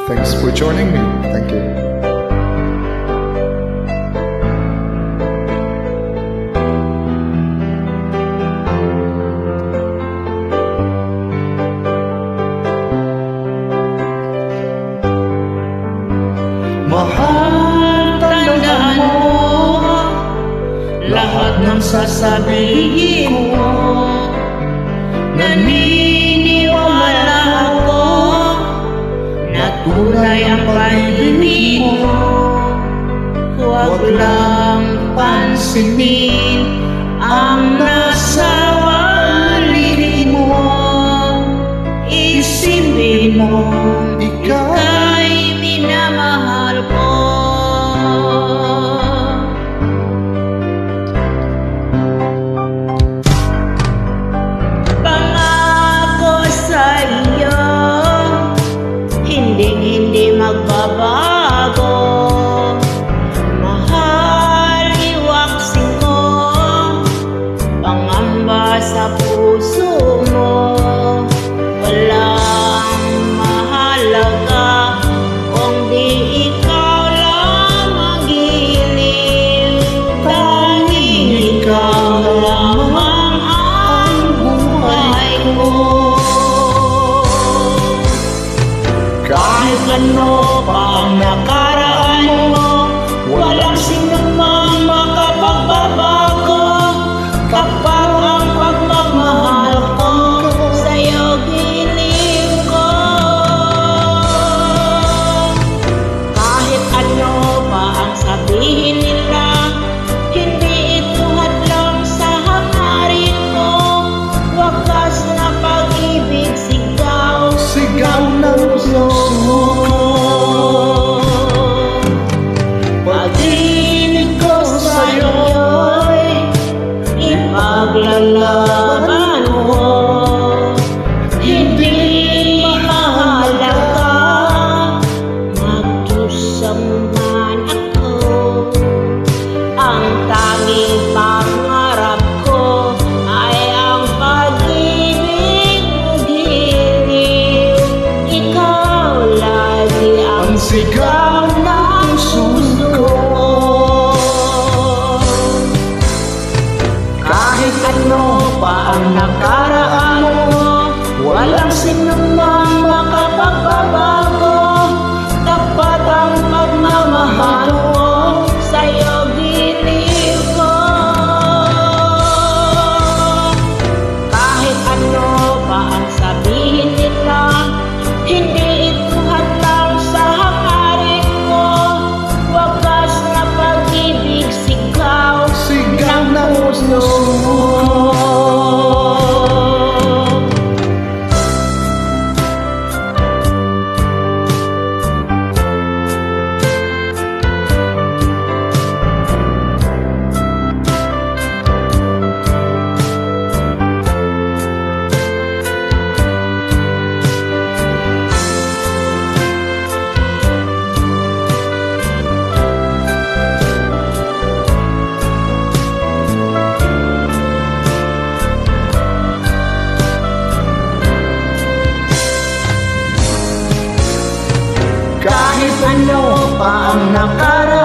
Thanks for joining me. Thank you. Mahal, tandaan mo lahat ng sasabihin mo. Naniniwala ako na tunay ang pag-ibig mo. Huwag lang pansinin ang nasa paligid mo. Isipin mo ika'y minamahal ko. Pangako sa iyo, hindi magbabago. Mahal, iwaksin mo, pangamba sa puso mo. Walang mahalaga kung di ikaw lang mag-iliw. Tanging ikaw lamang ang buhay ko. Kahit ano pa ang nakaraan mo, walang sinumang makapagbabago. Kapag ang pagmamahal ko sa'yo giliw ko. Kahit ano pa ang sabihin nila, hindi ito hadlang sa hangarin ko. Wakas na pag-ibig, sigaw ng puso ko. Pag-ibig ko sa'yo'y ipaglalaban mo. Hindi mahalaga magdusang man ako. Ang tanging pangarap ko ay ang pag-ibig mo giliw. Ikaw lagi ang sigaw ng puso ko. Kahit ano pa ang nakaraan mo, walang sinumang makapagbabago. Tapat ang pagmamahal ko, sa'yo giliw ko. Kahit ano pa ang sabihin nila, hindi ito hadlang sa hangarin ko. Wakas na pag-ibig, sigaw ng puso ko. Kahit ano pa ang nakaraan